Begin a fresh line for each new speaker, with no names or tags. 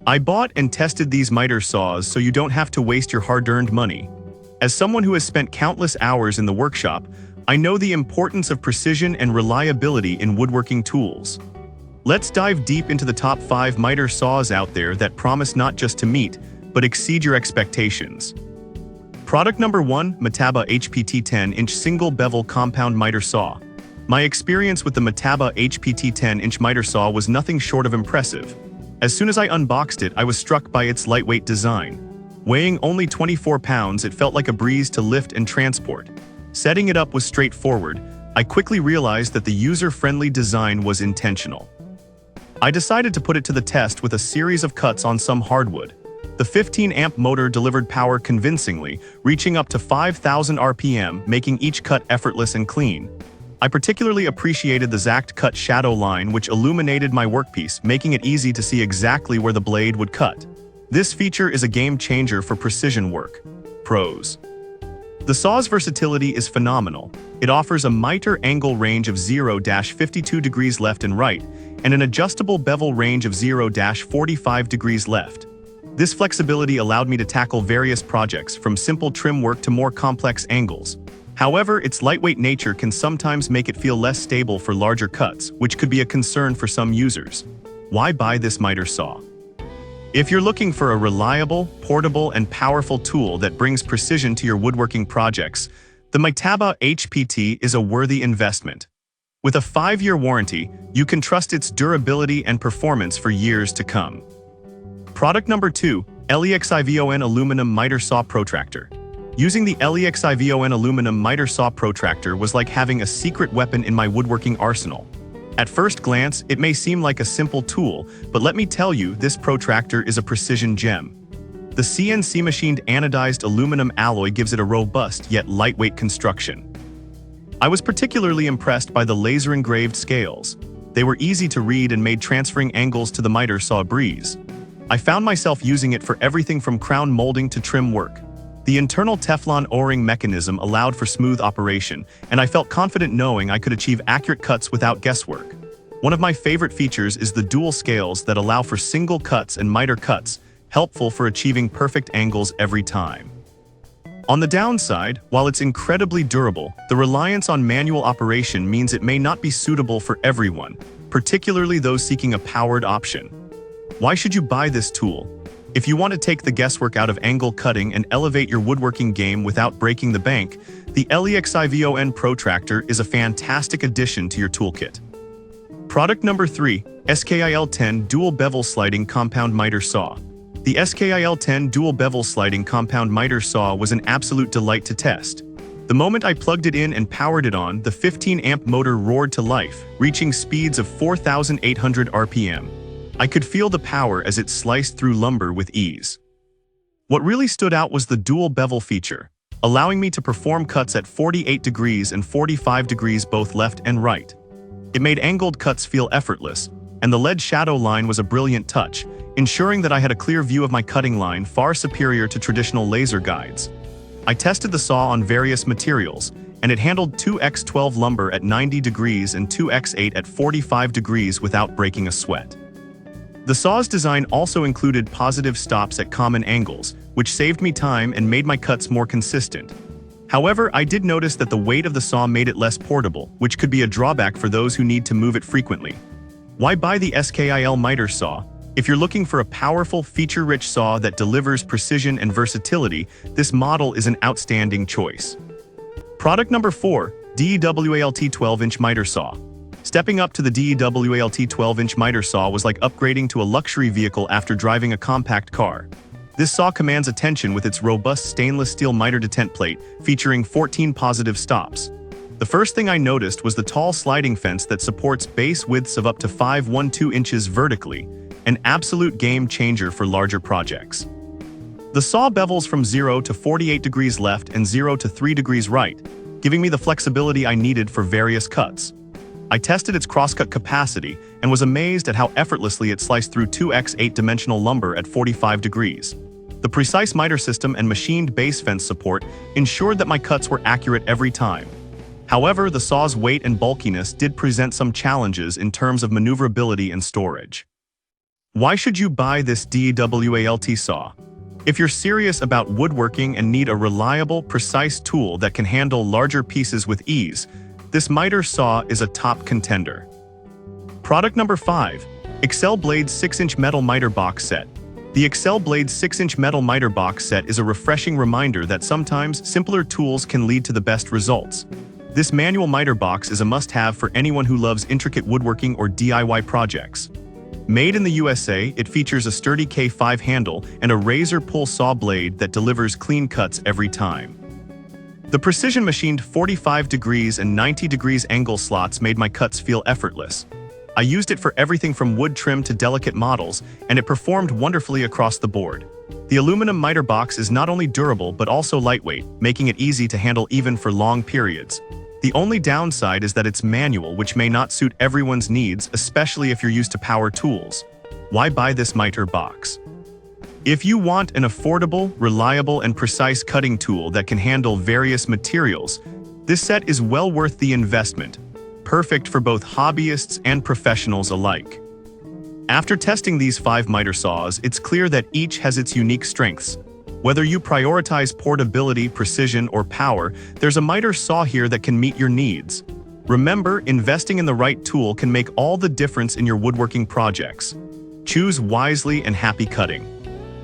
I bought and tested these miter saws so you don't have to waste your hard-earned money. As someone who has spent countless hours in the workshop, I know the importance of precision and reliability in woodworking tools. Let's dive deep into the top 5 miter saws out there that promise not just to meet, but exceed your expectations. Product number 1, Metabo HPT 10-inch single bevel compound miter saw. My experience with the Metabo HPT 10-inch miter saw was nothing short of impressive. As soon as I unboxed it, I was struck by its lightweight design. Weighing only 24 pounds, it felt like a breeze to lift and transport. Setting it up was straightforward. I quickly realized that the user-friendly design was intentional. I decided to put it to the test with a series of cuts on some hardwood. The 15-amp motor delivered power convincingly, reaching up to 5,000 RPM, making each cut effortless and clean. I particularly appreciated the zacked cut shadow line, which illuminated my workpiece, making it easy to see exactly where the blade would cut. This feature is a game changer for precision work. Pros. The saw's versatility is phenomenal. It offers a miter angle range of 0-52 degrees left and right, and an adjustable bevel range of 0-45 degrees left. This flexibility allowed me to tackle various projects, from simple trim work to more complex angles. However, its lightweight nature can sometimes make it feel less stable for larger cuts, which could be a concern for some users. Why buy this miter saw? If you're looking for a reliable, portable, and powerful tool that brings precision to your woodworking projects, the Metabo HPT is a worthy investment. With a 5-year warranty, you can trust its durability and performance for years to come. Product number 2, Lexivon Aluminum Miter Saw Protractor. Using the Lexivon Aluminum Miter Saw Protractor was like having a secret weapon in my woodworking arsenal. At first glance, it may seem like a simple tool, but let me tell you, this protractor is a precision gem. The CNC machined anodized aluminum alloy gives it a robust yet lightweight construction. I was particularly impressed by the laser engraved scales. They were easy to read and made transferring angles to the miter saw a breeze. I found myself using it for everything from crown molding to trim work. The internal Teflon O-ring mechanism allowed for smooth operation, and I felt confident knowing I could achieve accurate cuts without guesswork. One of my favorite features is the dual scales that allow for single cuts and miter cuts, helpful for achieving perfect angles every time. On the downside, while it's incredibly durable, the reliance on manual operation means it may not be suitable for everyone, particularly those seeking a powered option. Why should you buy this tool? If you want to take the guesswork out of angle cutting and elevate your woodworking game without breaking the bank, the Lexivon Protractor is a fantastic addition to your toolkit. Product number 3, Skil 10 Dual Bevel Sliding Compound Miter Saw. The Skil 10 Dual Bevel Sliding Compound Miter Saw was an absolute delight to test. The moment I plugged it in and powered it on, the 15-amp motor roared to life, reaching speeds of 4,800 RPM. I could feel the power as it sliced through lumber with ease. What really stood out was the dual bevel feature, allowing me to perform cuts at 48 degrees and 45 degrees both left and right. It made angled cuts feel effortless, and the lead shadow line was a brilliant touch, ensuring that I had a clear view of my cutting line, far superior to traditional laser guides. I tested the saw on various materials, and it handled 2x12 lumber at 90 degrees and 2x8 at 45 degrees without breaking a sweat. The saw's design also included positive stops at common angles, which saved me time and made my cuts more consistent. However, I did notice that the weight of the saw made it less portable, which could be a drawback for those who need to move it frequently. Why buy the Skil miter saw? If you're looking for a powerful, feature-rich saw that delivers precision and versatility, this model is an outstanding choice. Product number 4, DeWalt 12-inch miter saw. Stepping up to the DeWalt 12-inch miter saw was like upgrading to a luxury vehicle after driving a compact car. This saw commands attention with its robust stainless steel miter detent plate, featuring 14 positive stops. The first thing I noticed was the tall sliding fence that supports base widths of up to 5.12 inches vertically, an absolute game changer for larger projects. The saw bevels from 0 to 48 degrees left and 0 to 3 degrees right, giving me the flexibility I needed for various cuts. I tested its crosscut capacity and was amazed at how effortlessly it sliced through 2x8 dimensional lumber at 45 degrees. The precise miter system and machined base fence support ensured that my cuts were accurate every time. However, the saw's weight and bulkiness did present some challenges in terms of maneuverability and storage. Why should you buy this DeWalt saw? If you're serious about woodworking and need a reliable, precise tool that can handle larger pieces with ease, this miter saw is a top contender. Product number 5. Excelblade 6-inch metal miter box set. The Excelblade 6-inch metal miter box set is a refreshing reminder that sometimes simpler tools can lead to the best results. This manual miter box is a must-have for anyone who loves intricate woodworking or DIY projects. Made in the USA, it features a sturdy K5 handle and a razor pull saw blade that delivers clean cuts every time. The precision-machined 45 degrees and 90 degrees angle slots made my cuts feel effortless. I used it for everything from wood trim to delicate models, and it performed wonderfully across the board. The aluminum miter box is not only durable but also lightweight, making it easy to handle even for long periods. The only downside is that it's manual, which may not suit everyone's needs, especially if you're used to power tools. Why buy this miter box? If you want an affordable, reliable, and precise cutting tool that can handle various materials, this set is well worth the investment, perfect for both hobbyists and professionals alike. After testing these 5 miter saws, it's clear that each has its unique strengths. Whether you prioritize portability, precision, or power, there's a miter saw here that can meet your needs. Remember, investing in the right tool can make all the difference in your woodworking projects. Choose wisely and happy cutting.